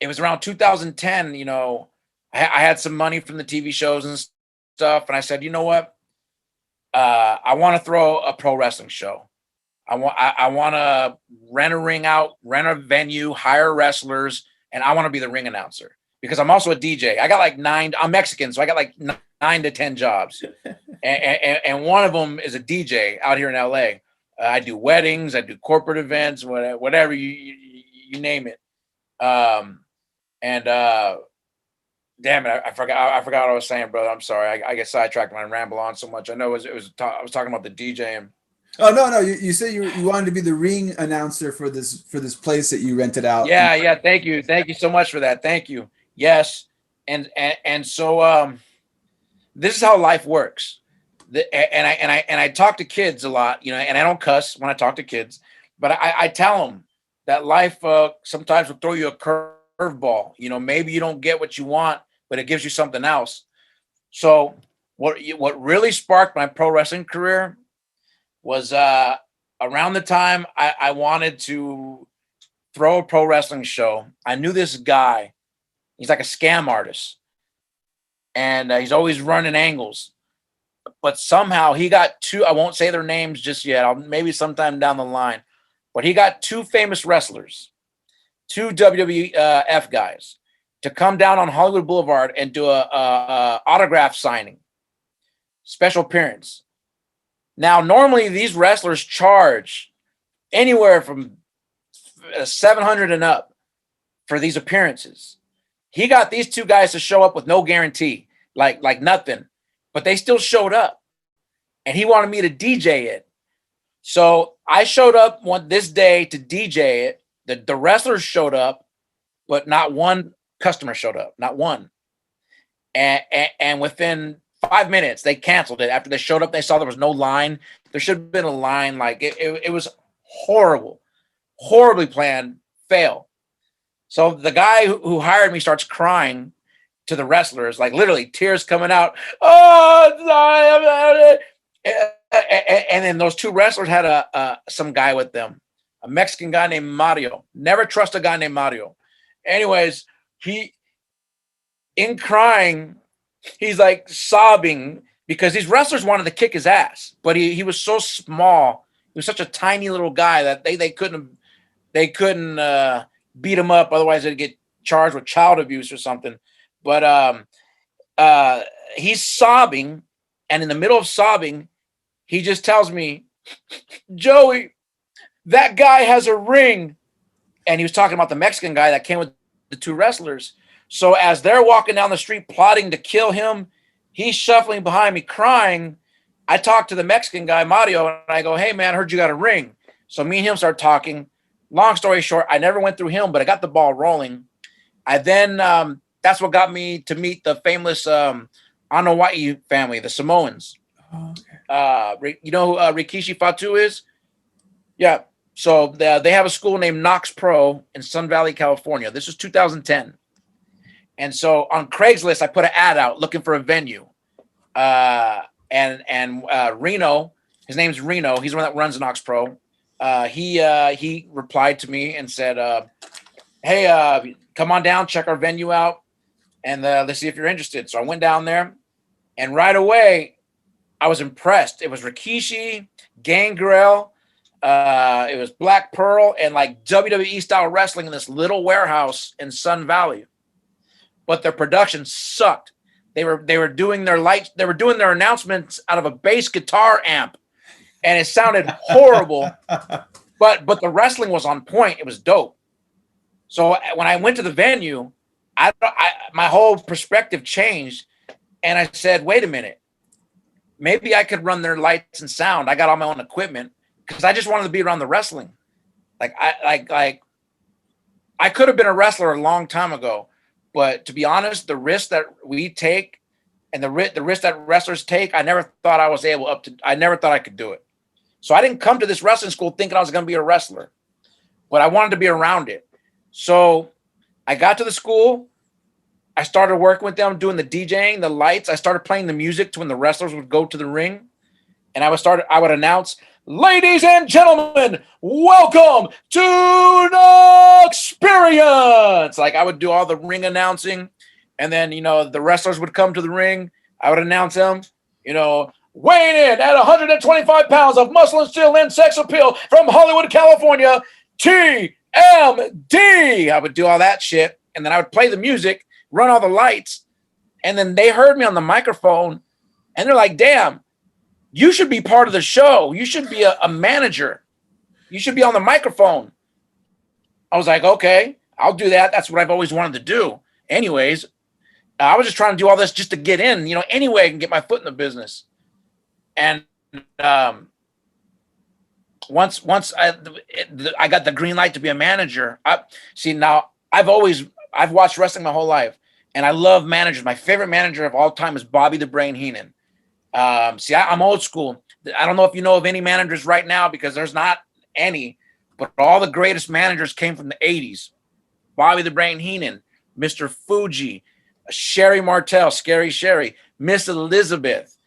[SPEAKER 3] it was around 2010. You know, I had some money from the TV shows and stuff, and I said, you know what, I want to throw a pro wrestling show. I want to rent a ring out, rent a venue, hire wrestlers, and I want to be the ring announcer, because I'm also a DJ. I got like I'm Mexican, so I got like 9 to 10 jobs. and one of them is a DJ out here in LA. I do weddings, I do corporate events, whatever you name it. And Damn it! I forgot what I was saying, brother. I'm sorry. I get sidetracked when I ramble on so much. I know I was talking about the DJing.
[SPEAKER 2] Oh no, you said you wanted to be the ring announcer for this place that you rented out.
[SPEAKER 3] Yeah. Thank you so much for that. Thank you. Yes, and so this is how life works. And I talk to kids a lot, and I don't cuss when I talk to kids, but I tell them that life sometimes will throw you a curveball. Maybe you don't get what you want, but it gives you something else. So what really sparked my pro wrestling career was around the time I wanted to throw a pro wrestling show. I knew this guy. He's like a scam artist, and he's always running angles. But somehow he got two. I won't say their names just yet. Maybe sometime down the line. But he got two famous wrestlers, two WWF guys, to come down on Hollywood Boulevard and do a autograph signing, special appearance. Now, normally these wrestlers charge anywhere from $700 and up for these appearances. He got these two guys to show up with no guarantee, like nothing, but they still showed up, and he wanted me to DJ it. So I showed up this day to DJ it. The wrestlers showed up, but not one customer showed up, not one. And within 5 minutes, they canceled it. After they showed up, they saw there was no line. There should have been a line. Like it was horrible, horribly planned, fail. So the guy who hired me starts crying to the wrestlers, like literally tears coming out. Oh, sorry. And then those two wrestlers had some guy with them, a Mexican guy named Mario. Never trust a guy named Mario. Anyways, in crying, he's like sobbing because these wrestlers wanted to kick his ass, but he was so small. He was such a tiny little guy that they couldn't beat him up. Otherwise, they'd get charged with child abuse or something. But he's sobbing, and in the middle of sobbing, he just tells me, Joey, that guy has a ring. And he was talking about the Mexican guy that came with the two wrestlers. So as they're walking down the street plotting to kill him, he's shuffling behind me crying. I talk to the Mexican guy, Mario, and I go, hey, man, I heard you got a ring. So me and him start talking. Long story short, I never went through him, but I got the ball rolling. I then, that's what got me to meet the famous Anawai family, the Samoans.
[SPEAKER 2] Oh, okay.
[SPEAKER 3] You know who Rikishi Fatu is? Yeah. So they have a school named Knox Pro in Sun Valley, California. This was 2010. And so on Craigslist, I put an ad out looking for a venue. And Reno, his name's Reno. He's the one that runs Knox Pro. He replied to me and said, hey, come on down, check our venue out, and let's see if you're interested. So I went down there, and right away, I was impressed. It was Rikishi, Gangrel, it was Black Pearl, and like WWE style wrestling in this little warehouse in Sun Valley. But their production sucked. They were doing their announcements out of a bass guitar amp, and it sounded horrible. But the wrestling was on point. It was dope. So when I went to the venue, my whole perspective changed, and I said, wait a minute, maybe I could run their lights and sound. I got all my own equipment because I just wanted to be around the wrestling. I could have been a wrestler a long time ago, but to be honest, the risk that we take and the risk that wrestlers take, I never thought I could do it. So I didn't come to this wrestling school thinking I was going to be a wrestler, but I wanted to be around it. So I got to the school. I started working with them, doing the DJing, the lights. I started playing the music to when the wrestlers would go to the ring. And I would announce, ladies and gentlemen, welcome to the experience. Like I would do all the ring announcing. And then, the wrestlers would come to the ring. I would announce them, weighing in at 125 pounds of muscle and steel and sex appeal from Hollywood, California, TMD. I would do all that shit. And then I would play the music, run all the lights. And then they heard me on the microphone. And they're like, damn, you should be part of the show. You should be a manager. You should be on the microphone. I was like, okay, I'll do that. That's what I've always wanted to do. Anyways, I was just trying to do all this just to get in, any way I can get my foot in the business. And once I got the green light to be a manager, I've watched wrestling my whole life, and I love managers. My favorite manager of all time is Bobby the Brain Heenan. I'm old school. I don't know if you know of any managers right now because there's not any, but all the greatest managers came from the 80s. Bobby the Brain Heenan, Mr. Fuji, Sherry Martel, Scary Sherry, Miss Elizabeth.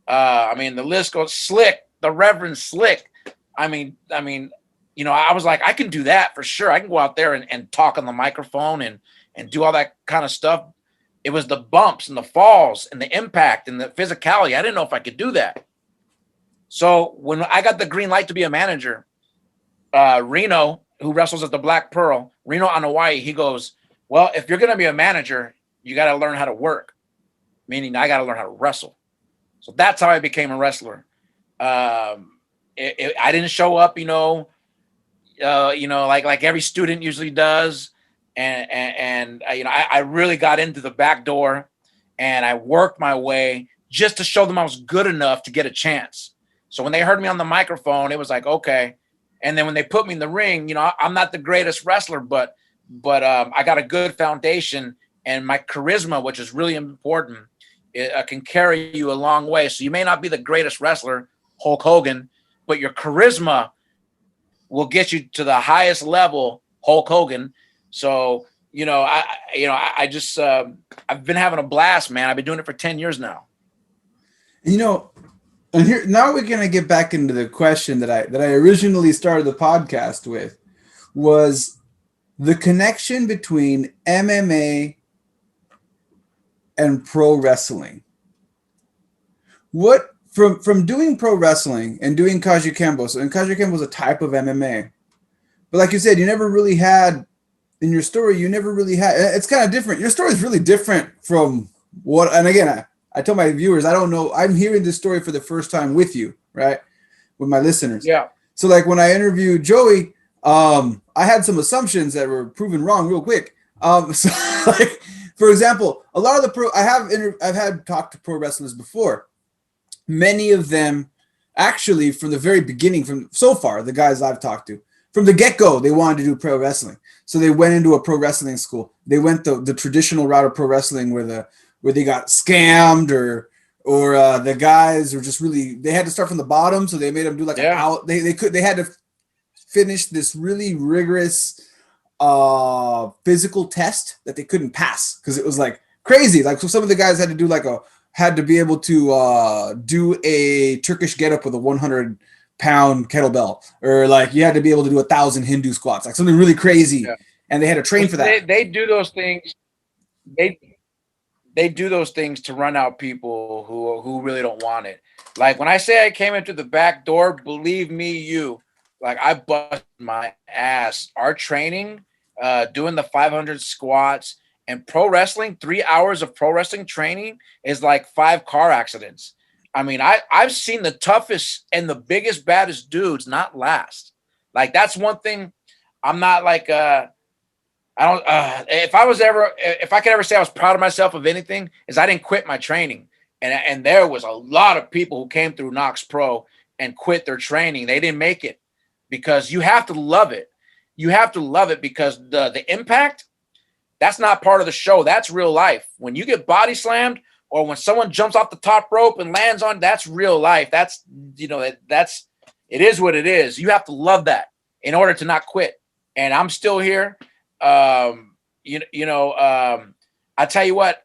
[SPEAKER 3] The list goes. Slick, the Reverend Slick. I was like, I can do that for sure. I can go out there and talk on the microphone and do all that kind of stuff. It was the bumps and the falls and the impact and the physicality. I didn't know if I could do that. So when I got the green light to be a manager, Reno, who wrestles at the Black Pearl, Reno on Hawaii, he goes, well, if you're going to be a manager, you got to learn how to work, meaning I got to learn how to wrestle. So that's how I became a wrestler. I didn't show up, like every student usually does. I really got into the back door and I worked my way just to show them I was good enough to get a chance. So when they heard me on the microphone, it was like, okay. And then when they put me in the ring, I'm not the greatest wrestler, but I got a good foundation, and my charisma, which is really important, it can carry you a long way. So you may not be the greatest wrestler, Hulk Hogan, but your charisma will get you to the highest level, Hulk Hogan. So, I've been having a blast, man. I've been doing it for 10 years now.
[SPEAKER 2] And here now we're gonna get back into the question that I originally started the podcast with, was the connection between MMA and pro wrestling. What from doing pro wrestling and doing Kajukenbo, so Kajukenbo is a type of MMA, but like you said, you never really had in your story. You never really had. It's kind of different. Your story is really different from what. And again, I tell my viewers, I don't know. I'm hearing this story for the first time with you, right? With my listeners.
[SPEAKER 3] Yeah.
[SPEAKER 2] So like when I interviewed Joey, I had some assumptions that were proven wrong real quick. So like, for example, a lot of the I've had talked to pro wrestlers before. Many of them actually from the very beginning, from so far, the guys I've talked to, from the get-go, they wanted to do pro wrestling. So they went into a pro wrestling school. They went the traditional route of pro wrestling where they got scammed or the guys were just really, they had to start from the bottom. So they made them do like they had to finish this really rigorous physical test that they couldn't pass because it was like crazy. Like, so some of the guys had to be able to do a Turkish get-up with a 100-pound kettlebell, or like you had to be able to do 1,000 Hindu squats, like something really crazy. Yeah. And they had to train for that.
[SPEAKER 3] They do those things. They do those things to run out people who really don't want it. Like when I say I came into the back door, believe me, like I busted my ass. Our training, doing the 500 squats and pro wrestling, 3 hours of pro wrestling training is like 5 car accidents. I mean, I've seen the toughest and the biggest, baddest dudes not last. Like that's one thing. I'm not like if I could ever say I was proud of myself of anything, is I didn't quit my training. And there was a lot of people who came through Knox Pro and quit their training. They didn't make it because you have to love it. You have to love it because the impact, that's not part of the show. That's real life. When you get body slammed or when someone jumps off the top rope and lands on, that's real life. That's, it is what it is. You have to love that in order to not quit. And I'm still here. I tell you what,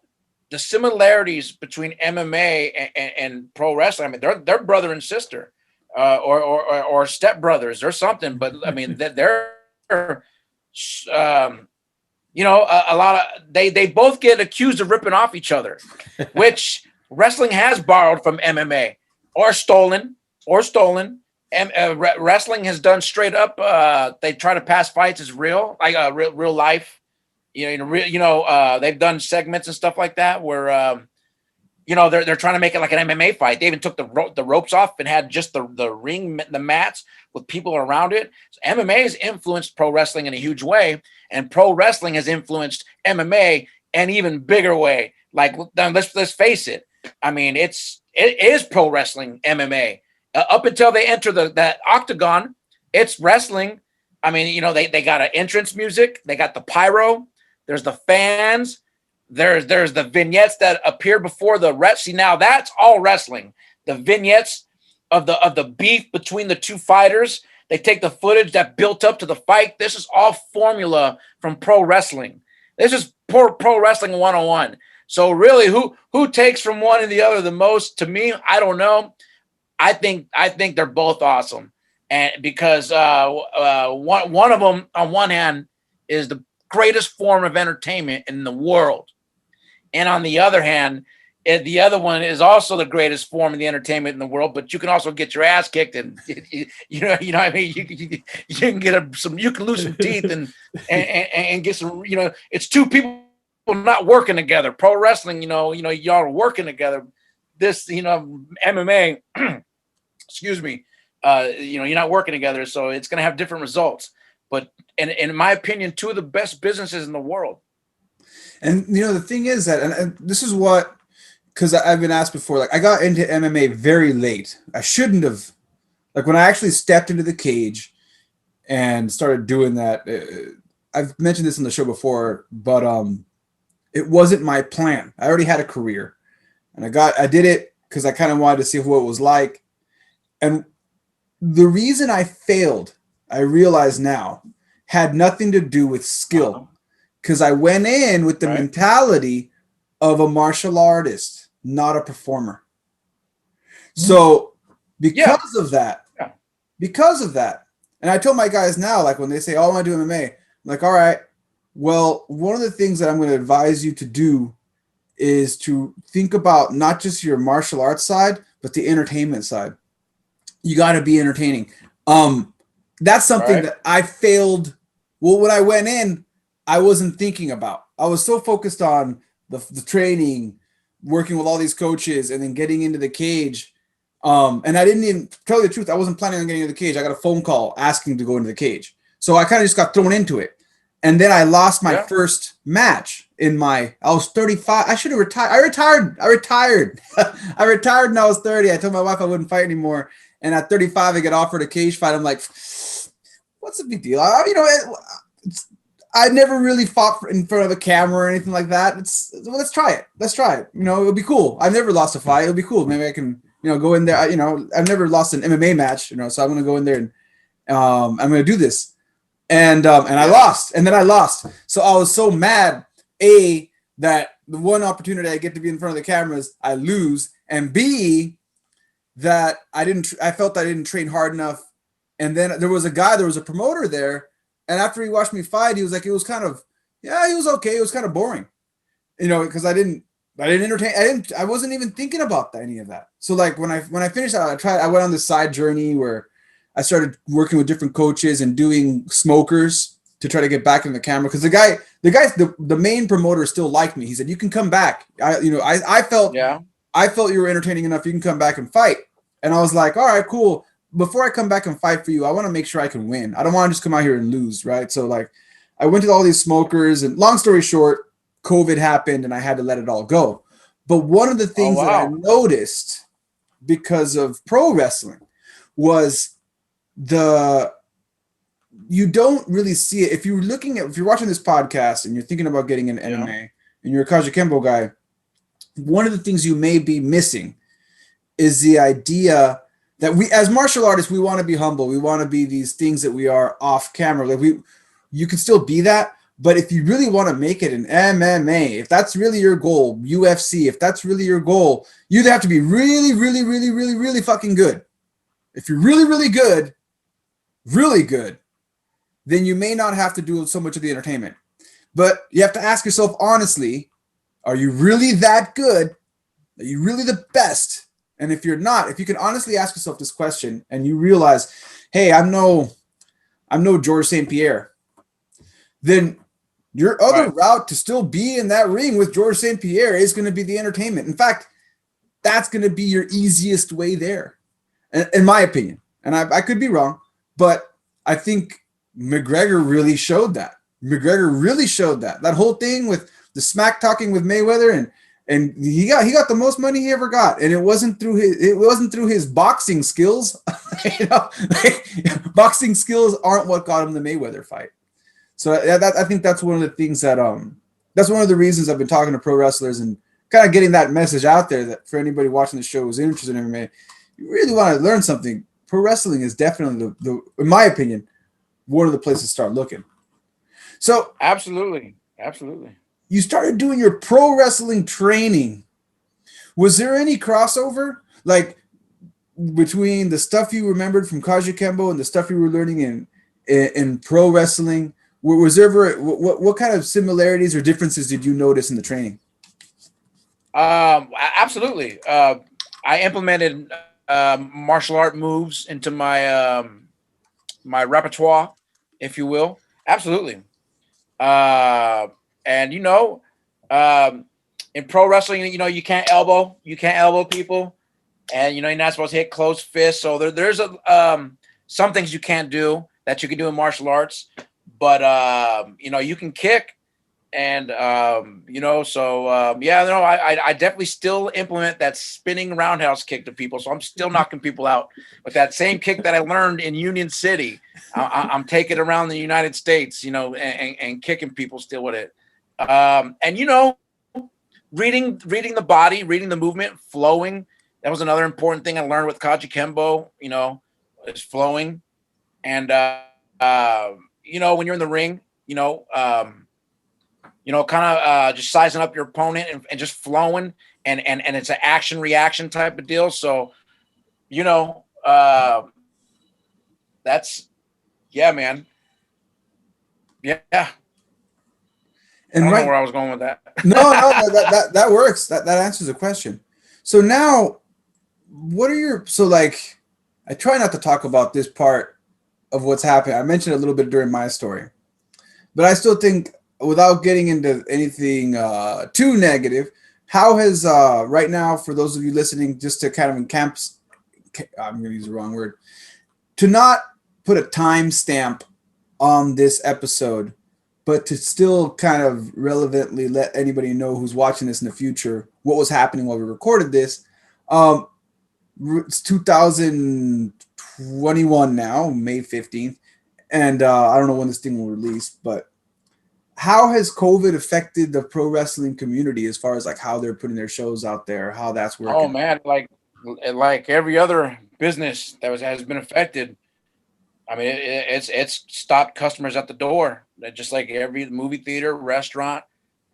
[SPEAKER 3] the similarities between MMA and pro wrestling, I mean, they're brother and sister, or step brothers or something. But I mean, they're, a lot of, they both get accused of ripping off each other, which wrestling has borrowed from MMA or stolen. Wrestling has done straight up. They try to pass fights as real, like real life. They've done segments and stuff like that where, they're trying to make it like an MMA fight. They even took the ropes off and had just the ring, the mats with people around it. So MMA has influenced pro wrestling in a huge way, and pro wrestling has influenced MMA an even bigger way. Like, let's face it. I mean, it is pro wrestling MMA. Up until they enter that octagon, it's wrestling. I mean, you know, they got an entrance music, they got the pyro, there's the fans, there's the vignettes that appear before the See, now that's all wrestling. The vignettes of the beef between the two fighters. They take the footage that built up to the fight. This is all formula from pro wrestling. This is pro wrestling 101. So really, who takes from one and the other the most? To me, I don't know. I think they're both awesome, and because one of them on one hand is the greatest form of entertainment in the world, and on the other hand, the other one is also the greatest form of the entertainment in the world. But you can also get your ass kicked, and you know what I mean. You can get you can lose some teeth and get some. You know, it's two people not working together. Pro wrestling, y'all are working together. This, MMA, excuse me, you're not working together, so it's going to have different results. But in my opinion, two of the best businesses in the world.
[SPEAKER 2] And the thing is that, and this is what, because I've been asked before, like I got into MMA very late. I shouldn't have. Like when I actually stepped into the cage and started doing that, I've mentioned this on the show before, but it wasn't my plan. I already had a career, and I did it because I kind of wanted to see what it was like. And the reason I failed, I realize now, had nothing to do with skill, because I went in with the mentality of a martial artist, not a performer. So because of that, and I told my guys now, like when they say, "Oh, I want to do MMA," I'm like, all right, well, one of the things that I'm going to advise you to do is to think about not just your martial arts side, but the entertainment side. You got to be entertaining. That's something that I failed. Well, when I went in, I wasn't thinking about. I was so focused on the training, working with all these coaches, and then getting into the cage. And I didn't even tell you the truth. I wasn't planning on getting into the cage. I got a phone call asking to go into the cage. So I kind of just got thrown into it. And then I lost my first match I was 35. I should have retired. I retired. I retired when I was 30. I told my wife I wouldn't fight anymore. And at 35, I get offered a cage fight. I'm like, what's the big deal? I never really fought in front of a camera or anything like that. Let's try it. It'll be cool. I've never lost a fight. It'll be cool. Maybe I can, go in there. I've never lost an MMA match, so I'm going to go in there and I'm going to do this. And I lost. And then I lost. So I was so mad, A, that the one opportunity I get to be in front of the cameras, I lose. And B, that I felt I didn't train hard enough. And then there was a promoter there. And after he watched me fight, he was like, it was kind of, he was okay. It was kind of boring, because I didn't entertain. I wasn't even thinking about any of that. So like when I finished out, I went on this side journey where I started working with different coaches and doing smokers to try to get back in the camera. Cause the main promoter still liked me. He said, you can come back. I felt you were entertaining enough. You can come back and fight. And I was like, all right, cool. Before I come back and fight for you, I want to make sure I can win. I don't want to just come out here and lose, right? So like I went to all these smokers, and long story short, COVID happened and I had to let it all go. But one of the things that I noticed because of pro wrestling was you don't really see it. If you're watching this podcast and you're thinking about getting an MMA and you're a Kajukenbo guy, one of the things you may be missing is the idea that we, as martial artists, we want to be humble. We want to be these things that we are off camera. Like you can still be that, but if you really want to make it an MMA, if that's really your goal, UFC, if that's really your goal, you'd have to be really, really, really, really, really fucking good. If you're really, really good, then you may not have to do so much of the entertainment. But you have to ask yourself honestly, are you really that good? Are you really the best? And if you're not, if you can honestly ask yourself this question and you realize, hey, I'm no George St. Pierre, then your other route to still be in that ring with George St. Pierre is going to be the entertainment. In fact, that's going to be your easiest way there, in my opinion. And I could be wrong, but I think McGregor really showed that. McGregor really showed that whole thing with the smack talking with Mayweather, and he got the most money he ever got, and it wasn't through his boxing skills. Boxing skills aren't what got him the Mayweather fight. So I think that's one of the things that's one of the reasons I've been talking to pro wrestlers and kind of getting that message out there, that for anybody watching the show who's interested in MMA, you really want to learn something. Pro wrestling is definitely in my opinion, one of the places to start looking. So
[SPEAKER 3] absolutely.
[SPEAKER 2] You started doing your pro wrestling training. Was there any crossover, like between the stuff you remembered from Kajukenbo and the stuff you were learning in pro wrestling? Was there ever what kind of similarities or differences did you notice in the training?
[SPEAKER 3] Absolutely. I implemented martial art moves into my my repertoire, if you will. Absolutely. And in pro wrestling, you can't elbow people, and you're not supposed to hit closed fists. So there's some things you can't do that you can do in martial arts, but you can kick, and I definitely still implement that spinning roundhouse kick to people. So I'm still knocking people out with that same kick that I learned in Union City. I'm taking around the United States, and kicking people still with it. Reading the body, reading the movement, flowing. That was another important thing I learned with Kajukenbo, is flowing. And, when you're in the ring, just sizing up your opponent and just flowing, and it's an action reaction type of deal. So, that's, yeah, man. Yeah.
[SPEAKER 2] And
[SPEAKER 3] I don't know where I was going with that.
[SPEAKER 2] No, that works. That answers the question. So now, I try not to talk about this part of what's happening. I mentioned a little bit during my story, but I still think, without getting into anything too negative, how has right now, for those of you listening, just to kind of I'm going to use the wrong word, to not put a time stamp on this episode, but to still kind of relevantly let anybody know who's watching this in the future what was happening while we recorded this. It's 2021 now, May 15th, and I don't know when this thing will release, but how has COVID affected the pro wrestling community as far as like how they're putting their shows out there, how that's working?
[SPEAKER 3] Oh man, like every other business that has been affected. I mean, it's stopped customers at the door, just like every movie theater, restaurant,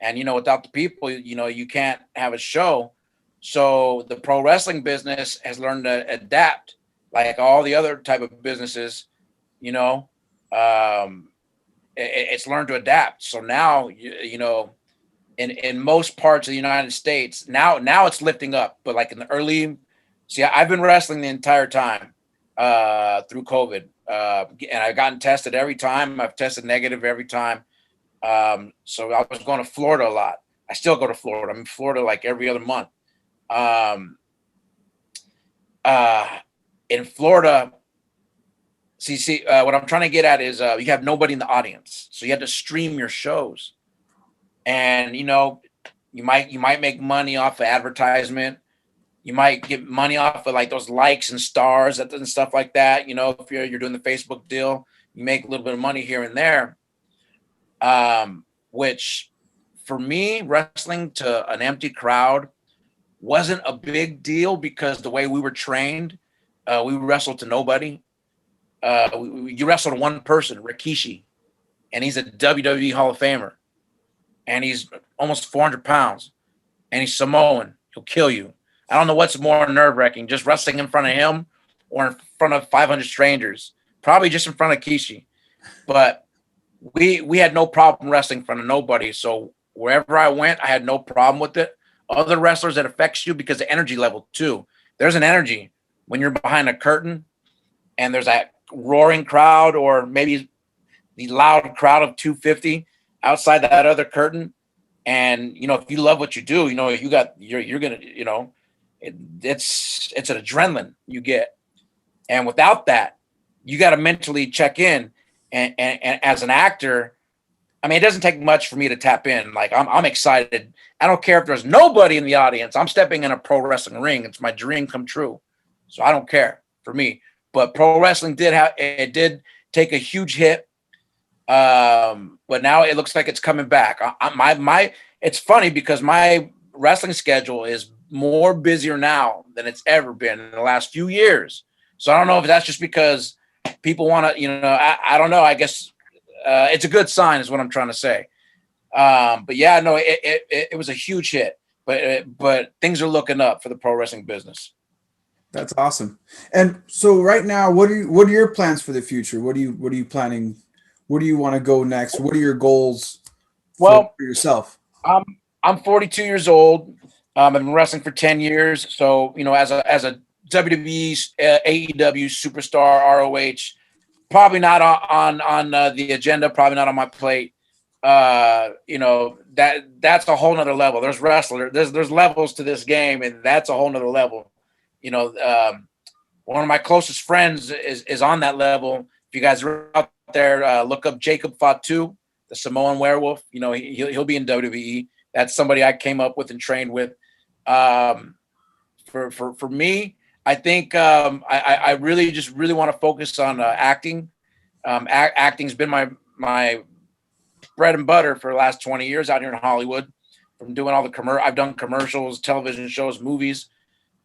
[SPEAKER 3] and without the people, you can't have a show. So the pro wrestling business has learned to adapt, like all the other type of businesses. It's learned to adapt. So now, in most parts of the United States, now it's lifting up. But like in the early, I've been wrestling the entire time through COVID. And I've gotten tested every time. I've tested negative every time. So I was going to Florida a lot. I still go to Florida. I'm in Florida like every other month. In Florida, what I'm trying to get at is you have nobody in the audience. So you have to stream your shows. And, you might make money off of advertisement. You might get money off of like those likes and stars and stuff like that. If you're doing the Facebook deal, you make a little bit of money here and there. Which for me, wrestling to an empty crowd wasn't a big deal because the way we were trained, we wrestled to nobody. You wrestle to one person, Rikishi, and he's a WWE Hall of Famer, and he's almost 400 pounds, and he's Samoan. He'll kill you. I don't know what's more nerve-wracking, just wrestling in front of him or in front of 500 strangers. Probably just in front of Kishi. But we had no problem wrestling in front of nobody. So wherever I went, I had no problem with it. Other wrestlers, it affects you because of energy level too. There's an energy when you're behind a curtain and there's that roaring crowd, or maybe the loud crowd of 250 outside that other curtain. And, if you love what you do, you're going to, it's an adrenaline you get. And without that, you got to mentally check in. And as an actor, I mean, it doesn't take much for me to tap in. Like I'm excited. I don't care if there's nobody in the audience. I'm stepping in a pro wrestling ring. It's my dream come true. So I don't care for me. But pro wrestling did take a huge hit. But now it looks like it's coming back. It's funny because my wrestling schedule is more busier now than it's ever been in the last few years. So I don't know if that's just because people want to, I don't know. I guess it's a good sign is what I'm trying to say. But yeah, no, it was a huge hit, but things are looking up for the pro wrestling business.
[SPEAKER 2] That's awesome. And so right now, what are your plans for the future? What are you planning? Where do you want to go next? What are your goals for yourself?
[SPEAKER 3] I'm 42 years old. I've been wrestling for 10 years. So, as a WWE, AEW superstar, ROH, probably not on the agenda, probably not on my plate. That's a whole nother level. There's there's levels to this game, and that's a whole nother level. One of my closest friends is on that level. If you guys are out there, look up Jacob Fatu, the Samoan werewolf. He'll be in WWE. That's somebody I came up with and trained with. For me, I think I really want to focus on acting. Acting's been my bread and butter for the last 20 years out here in Hollywood. From doing all the I've done commercials, television shows, movies.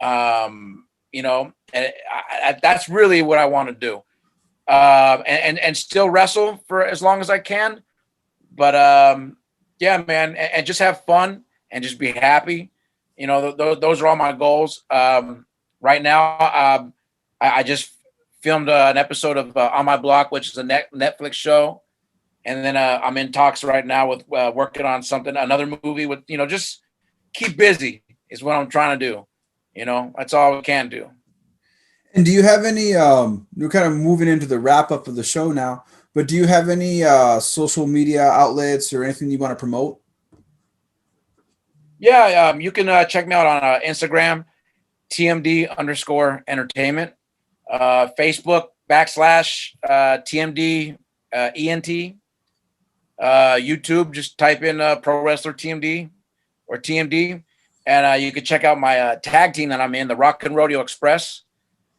[SPEAKER 3] And that's really what I want to do. And still wrestle for as long as I can. But yeah, man, and just have fun and just be happy. Those are all my goals. Right now, I just filmed an episode of On My Block, which is a Netflix show. And then I'm in talks right now with working on another movie with, just keep busy is what I'm trying to do. That's all we can do.
[SPEAKER 2] And do you have any, we're kind of moving into the wrap up of the show now, but do you have any social media outlets or anything you want to promote?
[SPEAKER 3] Yeah, you can check me out on Instagram, TMD_entertainment, Facebook /TMD ENT, YouTube, just type in Pro Wrestler TMD or TMD, and you can check out my tag team that I'm in, the Rock and Rodeo Express.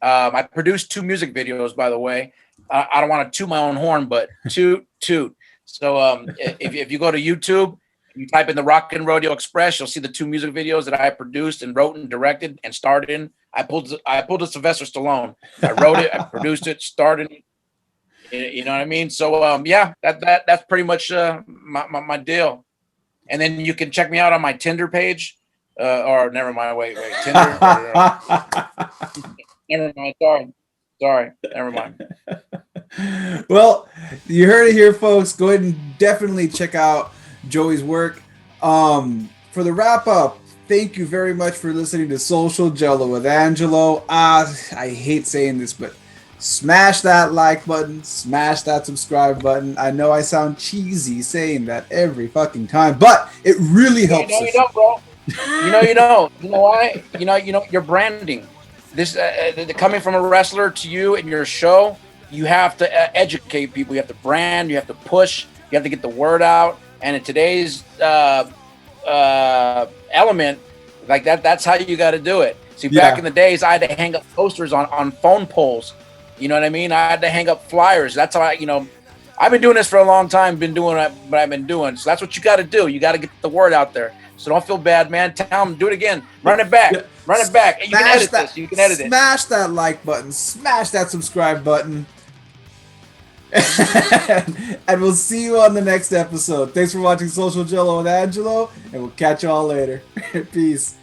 [SPEAKER 3] I produced 2 music videos, by the way. I don't want to toot my own horn, but toot. So if you go to YouTube, you type in the Rock and Rodeo Express, you'll see the 2 music videos that I produced and wrote and directed and starred in. I pulled a Sylvester Stallone. I wrote it, I produced it, starred it. You know what I mean? So yeah, that's pretty much my deal. And then you can check me out on my Tinder page. Or never mind. Wait, Tinder. Never mind. Sorry. Never mind.
[SPEAKER 2] Well, you heard it here, folks. Go ahead and definitely check out Joey's work. For the wrap up, thank you very much for listening to Social Jello with Angelo. I hate saying this, but smash that like button, smash that subscribe button. I know I sound cheesy saying that every fucking time, but it really helps us.
[SPEAKER 3] You don't, bro. You don't. You know why? Your branding. This coming from a wrestler to you and your show, you have to educate people. You have to brand. You have to push. You have to get the word out. And in today's element, like that's how you got to do it. See, back in the days, I had to hang up posters on phone poles. You know what I mean? I had to hang up flyers. That's how I've been doing this for a long time. Been doing what I've been doing. So that's what you got to do. You got to get the word out there. So don't feel bad, man. Tell them, do it again. Run it back. Run it back. You can edit this. You can edit it.
[SPEAKER 2] Smash that like button. Smash that subscribe button. And we'll see you on the next episode. Thanks for watching Social Jello with Angelo, and we'll catch you all later. Peace.